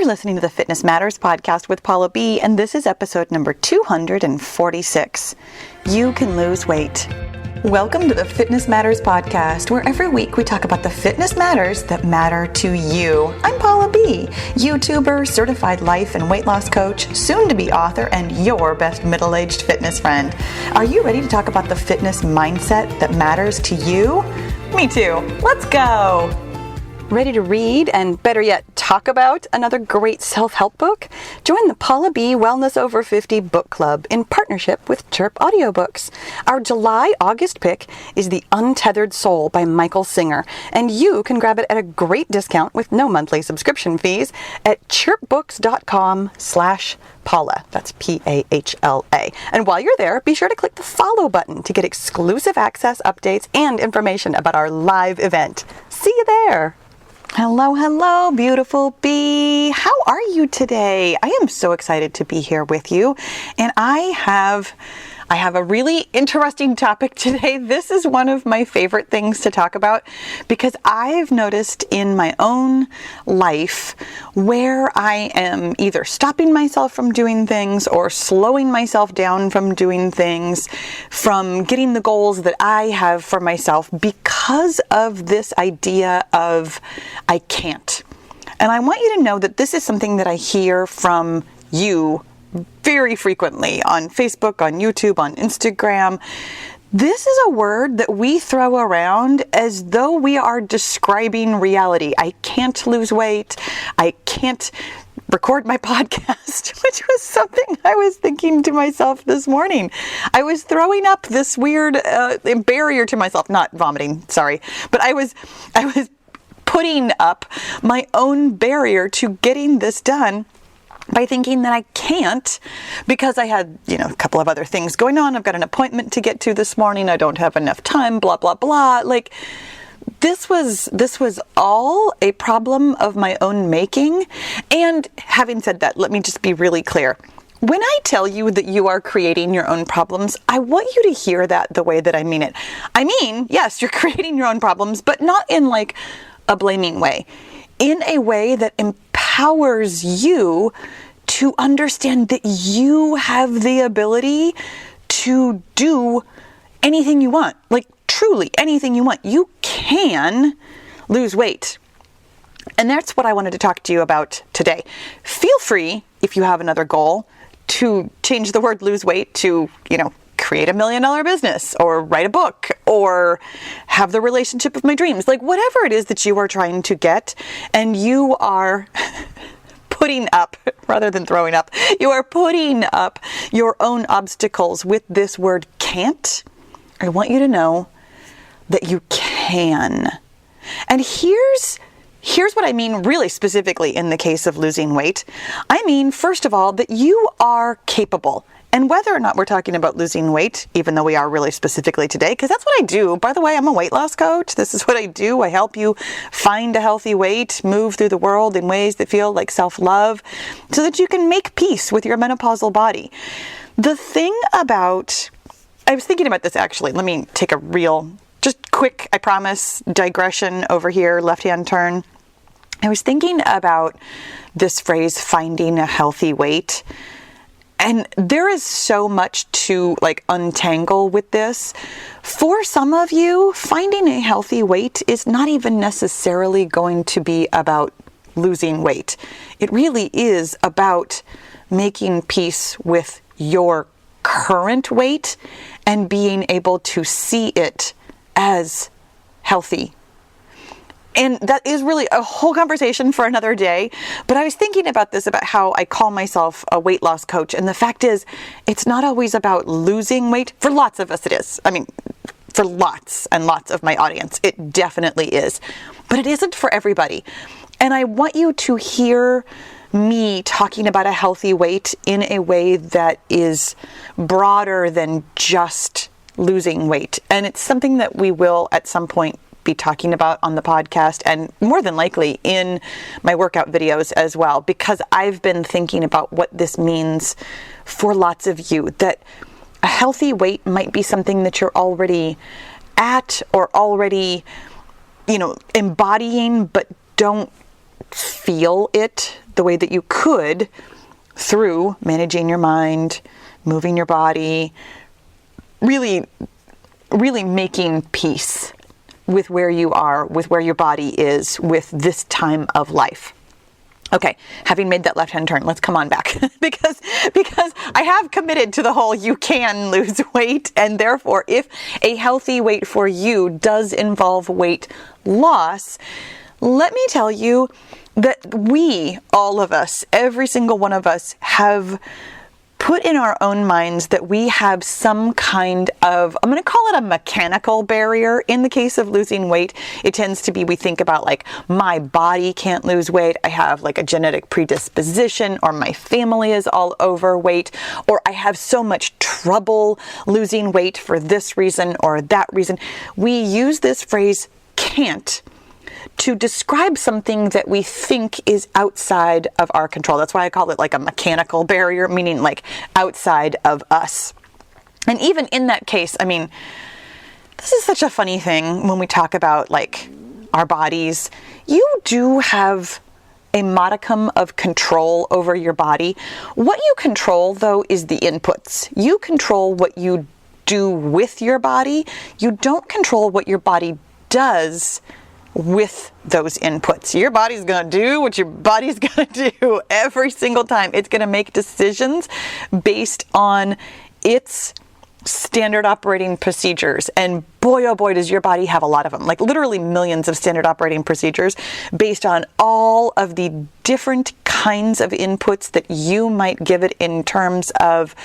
You're listening to the Fitness Matters podcast with Paula B, and this is episode number 246. You can lose weight. Welcome to the Fitness Matters podcast, where every week we talk about the fitness matters that matter to you. I'm Paula B, YouTuber, certified life and weight loss coach, soon-to-be author, and your best middle-aged fitness friend. Are you ready to talk about the fitness mindset that matters to you? Me too. Let's go. Ready to read and, better yet, talk about another great self-help book? Join the Paula B Wellness Over 50 Book Club in partnership with Chirp Audiobooks. Our July-August pick is The Untethered Soul by Michael Singer, and you can grab it at a great discount with no monthly subscription fees at chirpbooks.com/Paula. That's P-A-H-L-A. And while you're there, be sure to click the follow button to get exclusive access, updates, and information about our live event. See you there. Hello, beautiful bee. How are you today? I am so excited to be here with you. And I have a really interesting topic today. This is one of my favorite things to talk about because I've noticed in my own life where I am either stopping myself from doing things or slowing myself down from doing things, from getting the goals that I have for myself because of this idea of I can't. And I want you to know that this is something that I hear from you very frequently on Facebook, on YouTube, on Instagram. This is a word that we throw around as though we are describing reality. I can't lose weight. I can't record my podcast, which was something I was thinking to myself this morning. I was throwing up this weird barrier to myself, not vomiting, sorry, but I was putting up my own barrier to getting this done by thinking that I can't because I had, a couple of other things going on. I've got an appointment to get to this morning. I don't have enough time, blah, blah, blah. Like, this was all a problem of my own making. And having said that, let me just be really clear. When I tell you that you are creating your own problems, I want you to hear that the way that I mean it. I mean, yes, you're creating your own problems, but not in like a blaming way. In a way that empowers you to understand that you have the ability to do anything you want, like truly anything you want. You can lose weight. And that's what I wanted to talk to you about today. Feel free, if you have another goal, to change the word lose weight to, create $1 million business or write a book or have the relationship of my dreams, like whatever it is that you are trying to get and you are putting up, rather than throwing up, you are putting up your own obstacles with this word can't. I want you to know that you can. And here's what I mean really specifically in the case of losing weight. I mean, first of all, that you are capable. And whether or not we're talking about losing weight, even though we are really specifically today, because that's what I do. By the way, I'm a weight loss coach. This is what I do. I help you find a healthy weight, move through the world in ways that feel like self-love, so that you can make peace with your menopausal body. The thing about, I was thinking about this actually. Let me take a real, just quick, I promise, digression over here, left-hand turn. I was thinking about this phrase, finding a healthy weight. And there is so much to untangle with this. For some of you, finding a healthy weight is not even necessarily going to be about losing weight. It really is about making peace with your current weight and being able to see it as healthy. And that is really a whole conversation for another day. But I was thinking about this, about how I call myself a weight loss coach. And the fact is, it's not always about losing weight. For lots of us, it is. I mean, for lots and lots of my audience, it definitely is. But it isn't for everybody. And I want you to hear me talking about a healthy weight in a way that is broader than just losing weight. And it's something that we will at some point be talking about on the podcast and more than likely in my workout videos as well, because I've been thinking about what this means for lots of you, that a healthy weight might be something that you're already at or already, embodying, but don't feel it the way that you could through managing your mind, moving your body, really making peace with where you are, with where your body is, with this time of life. Okay, having made that left-hand turn, let's come on back because I have committed to the whole you can lose weight, and therefore if a healthy weight for you does involve weight loss, let me tell you that we, all of us, every single one of us, have put in our own minds that we have some kind of, I'm going to call it a mechanical barrier. In the case of losing weight, it tends to be, we think about like, my body can't lose weight, I have like a genetic predisposition, or my family is all overweight, or I have so much trouble losing weight for this reason or that reason. We use this phrase can't to describe something that we think is outside of our control. That's why I call it like a mechanical barrier, meaning like outside of us. And even in that case, I mean, this is such a funny thing when we talk about like our bodies. You do have a modicum of control over your body. What you control, though, is the inputs. You control what you do with your body. You don't control what your body does with those inputs. Your body's going to do what your body's going to do every single time. It's going to make decisions based on its standard operating procedures. And boy, oh boy, does your body have a lot of them. Like literally millions of standard operating procedures based on all of the different kinds of inputs that you might give it in terms of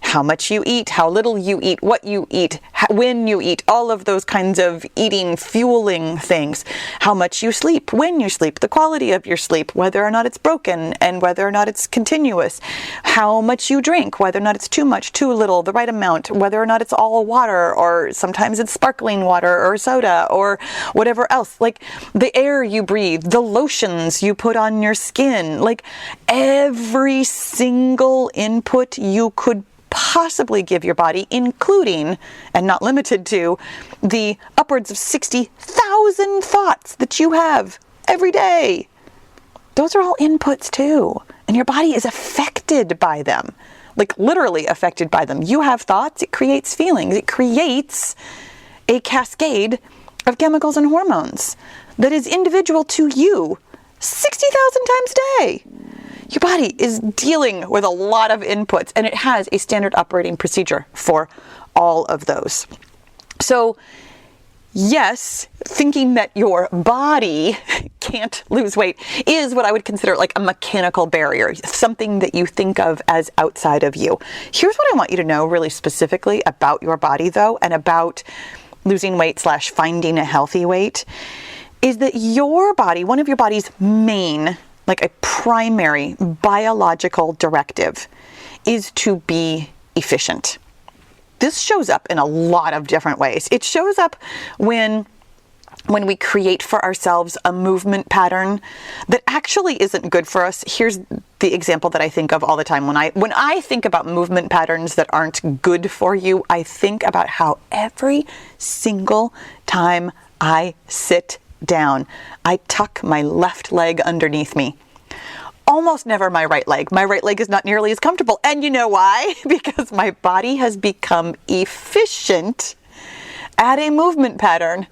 how much you eat, how little you eat, what you eat, when you eat, all of those kinds of eating, fueling things, how much you sleep, when you sleep, the quality of your sleep, whether or not it's broken and whether or not it's continuous, how much you drink, whether or not it's too much, too little, the right amount, whether or not it's all water, or sometimes it's sparkling water or soda or whatever else, like the air you breathe, the lotions you put on your skin, like every single input you could possibly give your body, including and not limited to the upwards of 60,000 thoughts that you have every day. Those are all inputs too, and your body is affected by them, like literally affected by them. You have thoughts, it creates feelings, it creates a cascade of chemicals and hormones that is individual to you 60,000 times a day. Your body is dealing with a lot of inputs, and it has a standard operating procedure for all of those. So yes, thinking that your body can't lose weight is what I would consider like a mechanical barrier, something that you think of as outside of you. Here's what I want you to know really specifically about your body, though, and about losing weight / finding a healthy weight, is that your body, one of your body's main, like a primary biological directive, is to be efficient. This shows up in a lot of different ways. It shows up when we create for ourselves a movement pattern that actually isn't good for us. Here's the example that I think of all the time. When I think about movement patterns that aren't good for you, I think about how every single time I sit down, I tuck my left leg underneath me. Almost never my right leg. My right leg is not nearly as comfortable. And you know why? Because my body has become efficient at a movement pattern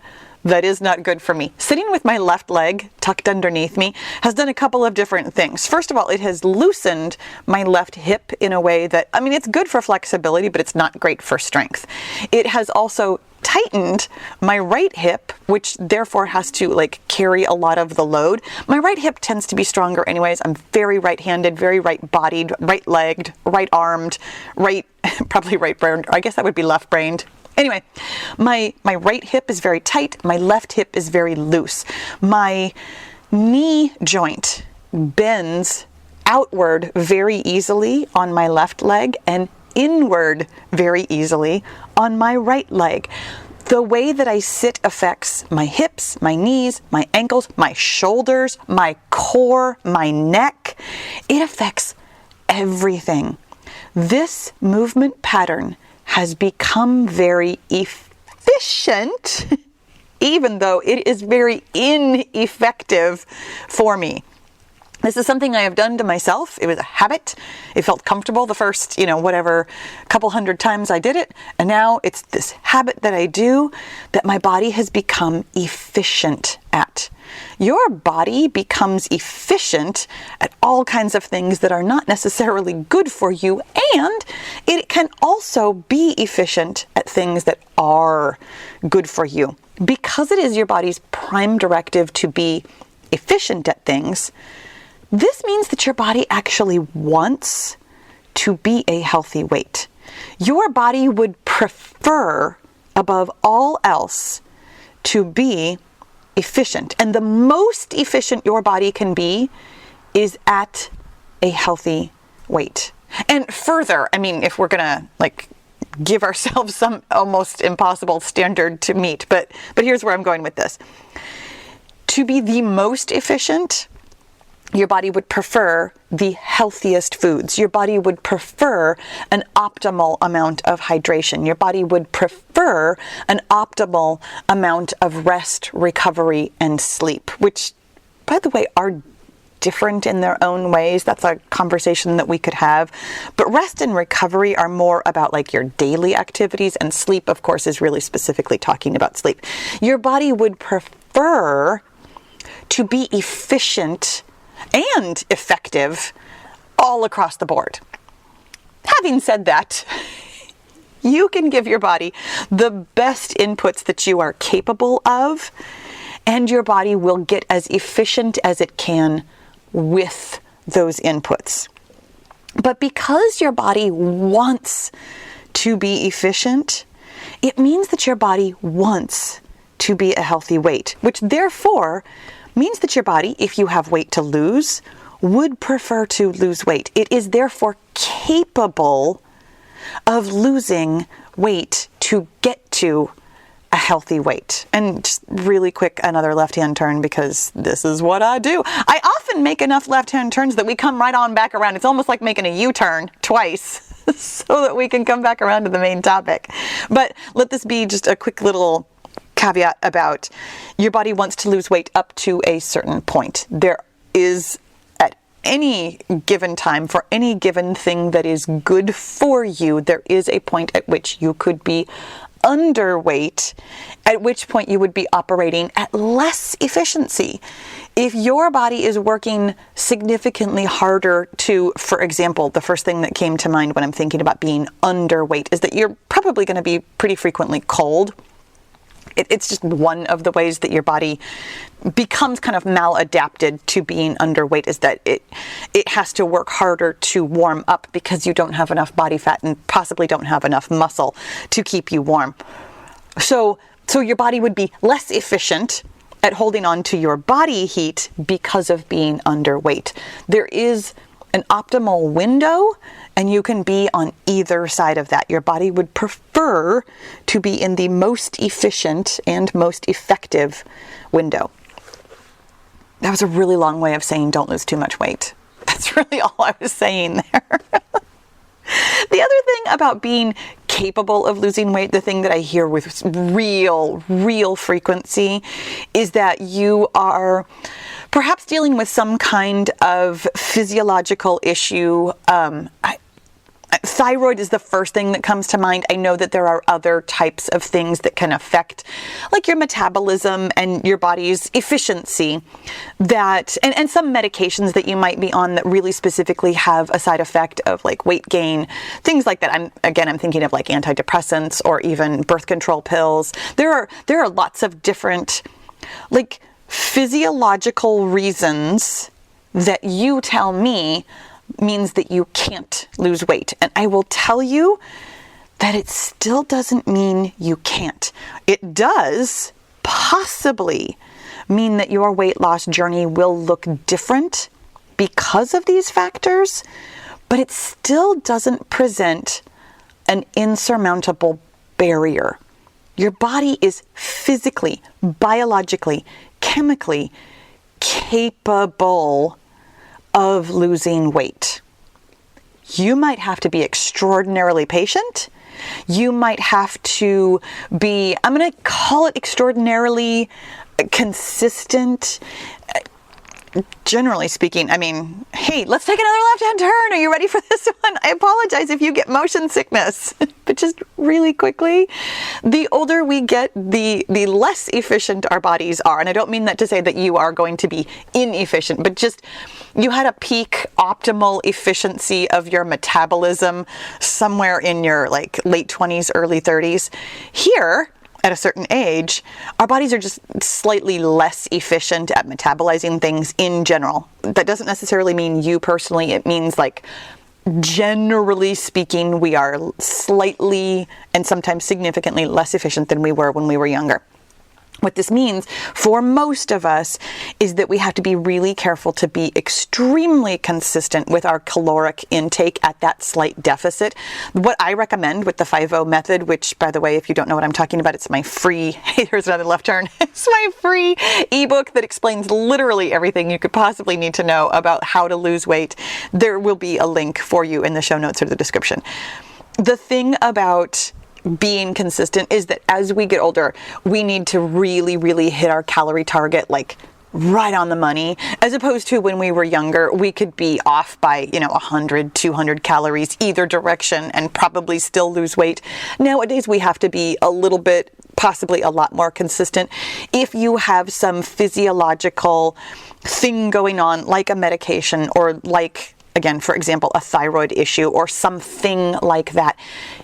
that is not good for me. Sitting with my left leg tucked underneath me has done a couple of different things. First of all, it has loosened my left hip in a way that, I mean, it's good for flexibility, but it's not great for strength. It has also tightened my right hip, which therefore has to like carry a lot of the load. My right hip tends to be stronger anyways. I'm very right-handed, very right-bodied, right-legged, right-armed, probably right-brained. I guess that would be left-brained. Anyway, my right hip is very tight. My left hip is very loose. My knee joint bends outward very easily on my left leg and inward very easily on my right leg. The way that I sit affects my hips, my knees, my ankles, my shoulders, my core, my neck. It affects everything. This movement pattern has become very efficient, even though it is very ineffective for me. This is something I have done to myself. It was a habit. It felt comfortable the first, whatever couple hundred times I did it. And now it's this habit that I do that my body has become efficient at. Your body becomes efficient at all kinds of things that are not necessarily good for you, and it can also be efficient at things that are good for you. Because it is your body's prime directive to be efficient at things, this means that your body actually wants to be a healthy weight. Your body would prefer, above all else, to be efficient. And the most efficient your body can be is at a healthy weight. And further, if we're going to give ourselves some almost impossible standard to meet, but here's where I'm going with this. To be the most efficient, your body would prefer the healthiest foods. Your body would prefer an optimal amount of hydration. Your body would prefer an optimal amount of rest, recovery, and sleep, which, by the way, are different in their own ways. That's a conversation that we could have. But rest and recovery are more about your daily activities, and sleep, of course, is really specifically talking about sleep. Your body would prefer to be efficient and effective all across the board. Having said that, you can give your body the best inputs that you are capable of, and your body will get as efficient as it can with those inputs. But because your body wants to be efficient, it means that your body wants to be a healthy weight, which therefore means that your body, if you have weight to lose, would prefer to lose weight. It is therefore capable of losing weight to get to a healthy weight. And just really quick, another left-hand turn, because this is what I do. I often make enough left-hand turns that we come right on back around. It's almost like making a U-turn twice so that we can come back around to the main topic. But let this be just a quick little caveat about your body wants to lose weight up to a certain point. There is, at any given time, for any given thing that is good for you, there is a point at which you could be underweight, at which point you would be operating at less efficiency. If your body is working significantly harder to, for example, the first thing that came to mind when I'm thinking about being underweight is that you're probably going to be pretty frequently cold. It's just one of the ways that your body becomes kind of maladapted to being underweight, is that it has to work harder to warm up because you don't have enough body fat and possibly don't have enough muscle to keep you warm. So your body would be less efficient at holding on to your body heat because of being underweight. There is an optimal window, and you can be on either side of that. Your body would prefer to be in the most efficient and most effective window. That was a really long way of saying don't lose too much weight. That's really all I was saying there. The other thing about being capable of losing weight, the thing that I hear with real frequency, is that you are perhaps dealing with some kind of physiological issue. Thyroid is the first thing that comes to mind. I know that there are other types of things that can affect your metabolism and your body's efficiency, and some medications that you might be on that really specifically have a side effect of weight gain, things like that. I'm thinking of antidepressants or even birth control pills. There are lots of different physiological reasons that you tell me means that you can't lose weight. And I will tell you that it still doesn't mean you can't. It does possibly mean that your weight loss journey will look different because of these factors, but it still doesn't present an insurmountable barrier. Your body is physically, biologically, chemically capable of losing weight. You might have to be extraordinarily patient. You might have to be, I'm going to call it extraordinarily consistent. generally speaking, I mean, hey, let's take another left-hand turn. Are you ready for this one? I apologize if you get motion sickness, but just really quickly, the older we get, the less efficient our bodies are. And I don't mean that to say that you are going to be inefficient, but just you had a peak optimal efficiency of your metabolism somewhere in your like late 20s, early 30s. Here, at a certain age, our bodies are just slightly less efficient at metabolizing things in general. That doesn't necessarily mean you personally. It means, like, generally speaking, we are slightly and sometimes significantly less efficient than we were when we were younger. What this means for most of us is that we have to be really careful to be extremely consistent with our caloric intake at that slight deficit. What I recommend with the 5-0 method, which, by the way, if you don't know what I'm talking about, it's my free, hey, there's another left turn. It's my free ebook that explains literally everything you could possibly need to know about how to lose weight. There will be a link for you in the show notes or the description. The thing about being consistent is that as we get older, we need to really, really hit our calorie target, like right on the money, as opposed to when we were younger, we could be off by, 100, 200 calories either direction and probably still lose weight. Nowadays, we have to be a little bit, possibly a lot more consistent. If you have some physiological thing going on, like a medication or like, again, for example, a thyroid issue or something like that,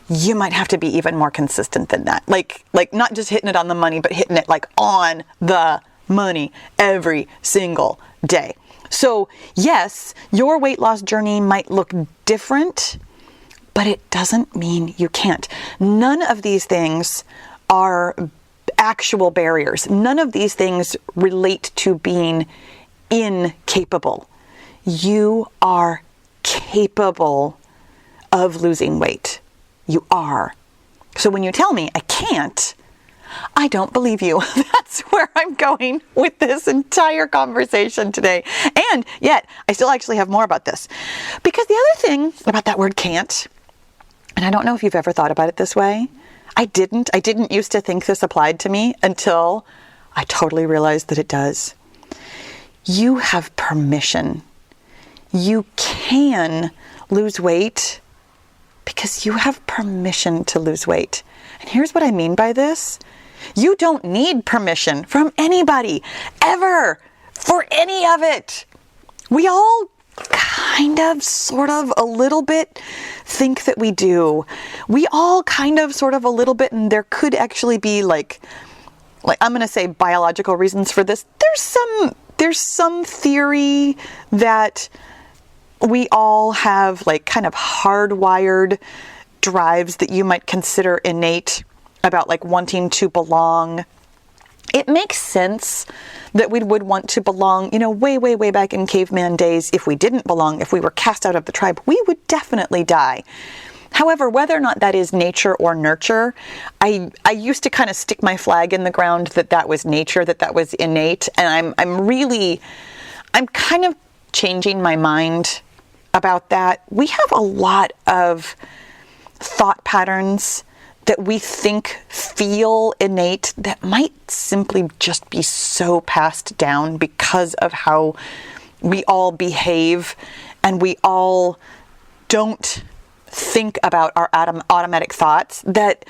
you might have to be even more consistent than that. Like not just hitting it on the money, but hitting it like on the money every single day. So yes, your weight loss journey might look different, but it doesn't mean you can't. None of these things are actual barriers. None of these things relate to being incapable. You are capable of losing weight. You are. So when you tell me I can't, I don't believe you. That's where I'm going with this entire conversation today. And yet, I still actually have more about this. Because the other thing about that word can't, and I don't know if you've ever thought about it this way. I didn't used to think this applied to me until I totally realized that it does. You have permission. You can lose weight because you have permission to lose weight. And here's what I mean by this. You don't need permission from anybody, ever, for any of it. We all kind of, sort of, a little bit think that we do. We all kind of, sort of, a little bit, and there could actually be like I'm going to say biological reasons for this. There's some theory that we all have like kind of hardwired drives that you might consider innate about like wanting to belong. It makes sense that we would want to belong, way, way, way back in caveman days. If we didn't belong, if we were cast out of the tribe, we would definitely die. However, whether or not that is nature or nurture, I used to kind of stick my flag in the ground that was nature, that was innate. And I'm kind of changing my mind about that. We have a lot of thought patterns that we think feel innate that might simply just be so passed down because of how we all behave, and we all don't think about our automatic thoughts, that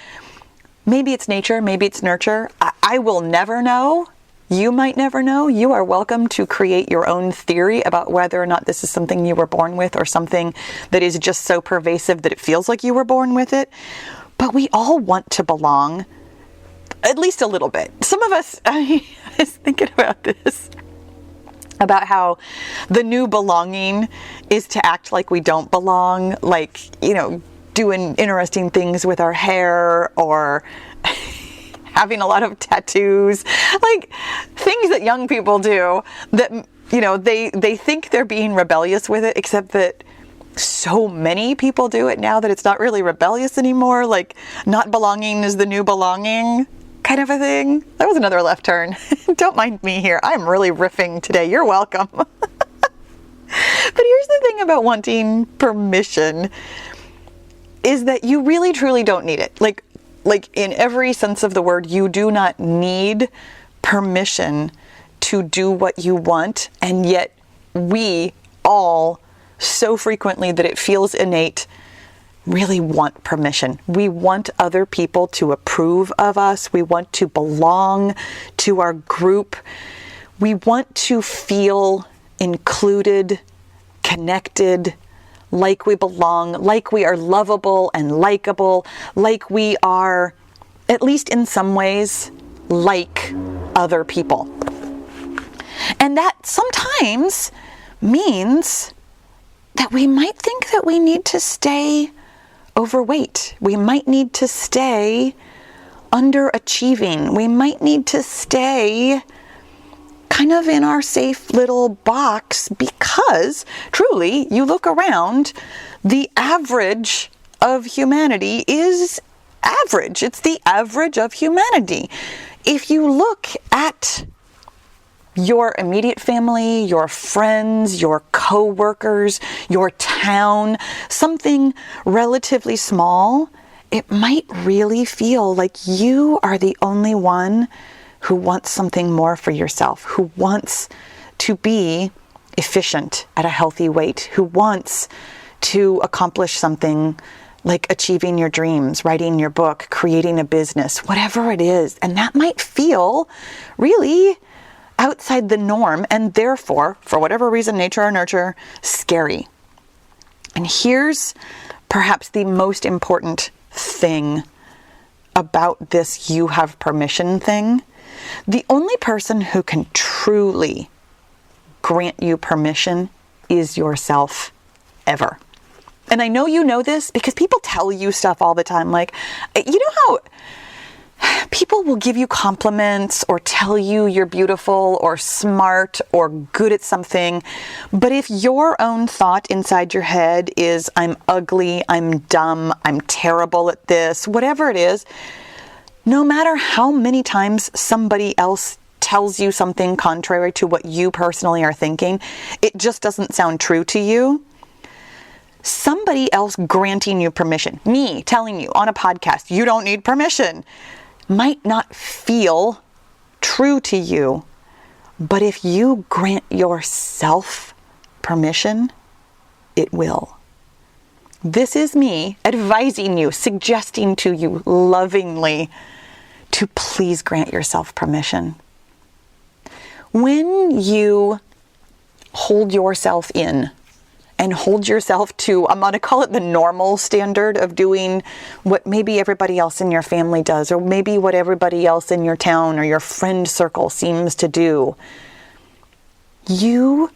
maybe it's nature, maybe it's nurture. I will never know. You might never know. You are welcome to create your own theory about whether or not this is something you were born with or something that is just so pervasive that it feels like you were born with it. But we all want to belong, at least a little bit. Some of us, I was thinking about this, about how the new belonging is to act like we don't belong, like, doing interesting things with our hair or having a lot of tattoos, like things that young people do that, they think they're being rebellious with it, except that so many people do it now that it's not really rebellious anymore. Like not belonging is the new belonging kind of a thing. That was another left turn. Don't mind me here. I'm really riffing today. You're welcome. But here's the thing about wanting permission is that you really truly don't need it. Like in every sense of the word, you do not need permission to do what you want, and yet we all, so frequently that it feels innate, really want permission. We want other people to approve of us. We want to belong to our group. We want to feel included, connected, like we belong, like we are lovable and likable, like we are, at least in some ways, like other people. And that sometimes means that we might think that we need to stay overweight. We might need to stay underachieving. We might need to stay kind of in our safe little box because truly, you look around, the average of humanity is average. It's the average of humanity. If you look at your immediate family, your friends, your coworkers, your town, something relatively small, it might really feel like you are the only one who wants something more for yourself, who wants to be efficient at a healthy weight, who wants to accomplish something like achieving your dreams, writing your book, creating a business, whatever it is. And that might feel really outside the norm and therefore, for whatever reason, nature or nurture, scary. And here's perhaps the most important thing about this you have permission thing. The only person who can truly grant you permission is yourself, ever. And I know you know this because people tell you stuff all the time. Like, you know how people will give you compliments or tell you you're beautiful or smart or good at something. But if your own thought inside your head is, I'm ugly, I'm dumb, I'm terrible at this, whatever it is, no matter how many times somebody else tells you something contrary to what you personally are thinking, it just doesn't sound true to you. Somebody else granting you permission, me telling you on a podcast, you don't need permission, might not feel true to you. But if you grant yourself permission, it will. This is me advising you, suggesting to you lovingly to please grant yourself permission. When you hold yourself in and hold yourself to, I'm going to call it the normal standard of doing what maybe everybody else in your family does, or maybe what everybody else in your town or your friend circle seems to do, you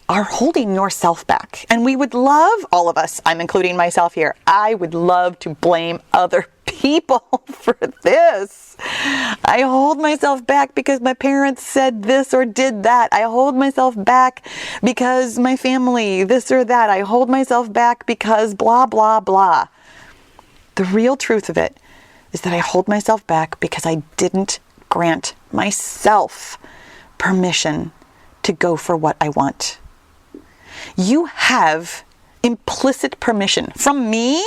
are holding yourself back. And we would love, all of us, I'm including myself here, I would love to blame other people for this. I hold myself back because my parents said this or did that. I hold myself back because my family, this or that. I hold myself back because blah, blah, blah. The real truth of it is that I hold myself back because I didn't grant myself permission to go for what I want. You have implicit permission from me,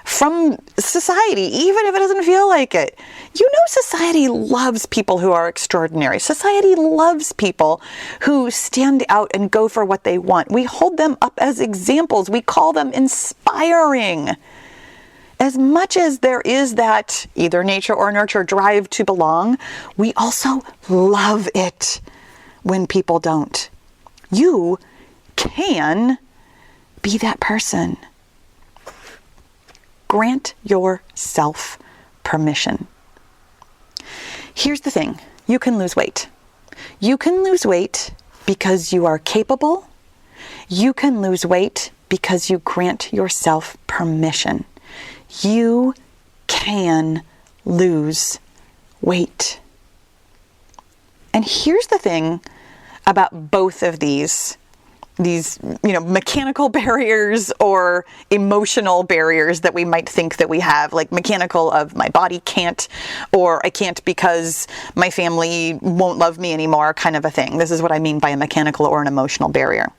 from society, even if it doesn't feel like it. You know, society loves people who are extraordinary. Society loves people who stand out and go for what they want. We hold them up as examples. We call them inspiring. As much as there is that either nature or nurture drive to belong, we also love it when people don't. You can be that person. Grant yourself permission. Here's the thing. You can lose weight. You can lose weight because you are capable. You can lose weight because you grant yourself permission. You can lose weight. And here's the thing about both of these mechanical barriers or emotional barriers that we might think that we have, like mechanical of my body can't, or I can't because my family won't love me anymore kind of a thing. This is what I mean by a mechanical or an emotional barrier.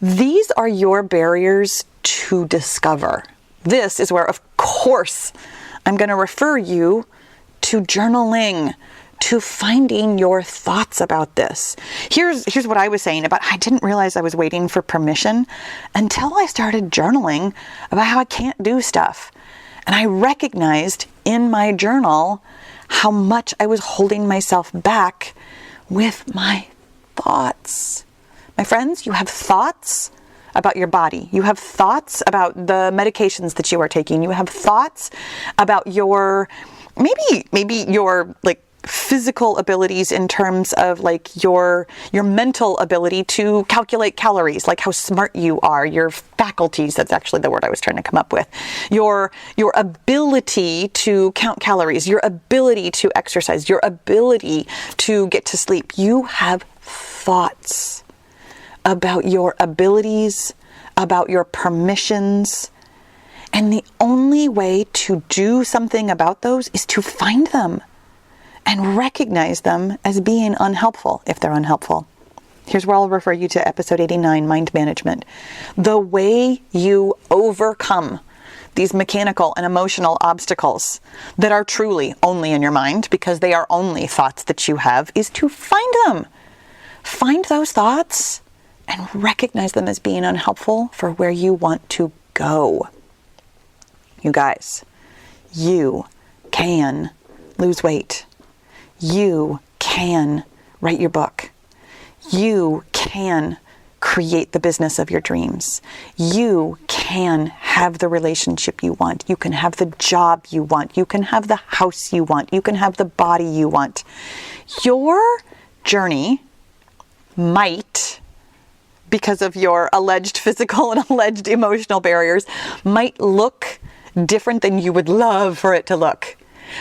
These are your barriers to discover. This is where, of course, I'm going to refer you to journaling, to finding your thoughts about this. Here's what I was saying about I didn't realize I was waiting for permission until I started journaling about how I can't do stuff. And I recognized in my journal how much I was holding myself back with my thoughts. My friends, you have thoughts about your body. You have thoughts about the medications that you are taking. You have thoughts about your, maybe your like physical abilities in terms of like your mental ability to calculate calories, like how smart you are, your faculties, that's actually the word I was trying to come up with, your ability to count calories, your ability to exercise, your ability to get to sleep. You have thoughts about your abilities, about your permissions. And the only way to do something about those is to find them and recognize them as being unhelpful if they're unhelpful. Here's where I'll refer you to episode 89, Mind Management. The way you overcome these mechanical and emotional obstacles that are truly only in your mind, because they are only thoughts that you have, is to find them. Find those thoughts and recognize them as being unhelpful for where you want to go. You guys, you can lose weight. You can write your book. You can create the business of your dreams. You can have the relationship you want. You can have the job you want. You can have the house you want. You can have the body you want. Your journey might, because of your alleged physical and alleged emotional barriers, might look different than you would love for it to look.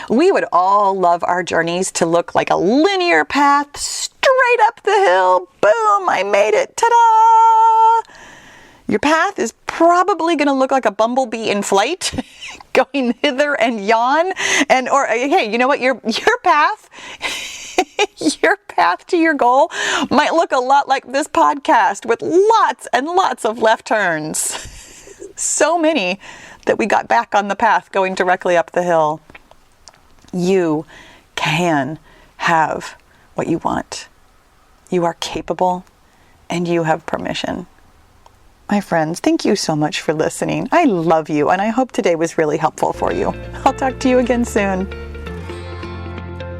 We would all love our journeys to look like a linear path straight up the hill. Boom, I made it. Ta-da! Your path is probably going to look like a bumblebee in flight, going hither and yon. Or hey, you know what? Your path, your path to your goal might look a lot like this podcast with lots and lots of left turns. So many that we got back on the path going directly up the hill. You can have what you want. You are capable and you have permission. My friends, thank you so much for listening. I love you and I hope today was really helpful for you. I'll talk to you again soon.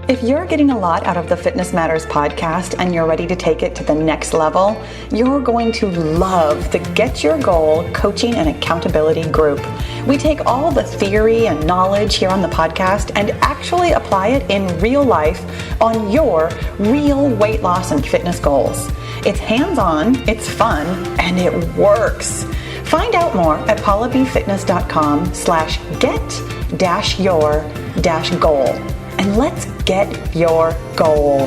If you're getting a lot out of the Fitness Matters podcast and you're ready to take it to the next level, you're going to love the Get Your Goal coaching and accountability group. We take all the theory and knowledge here on the podcast and actually apply it in real life on your real weight loss and fitness goals. It's hands-on, it's fun, and it works. Find out more at paulabfitness.com/get-your-goal. And let's get your goal.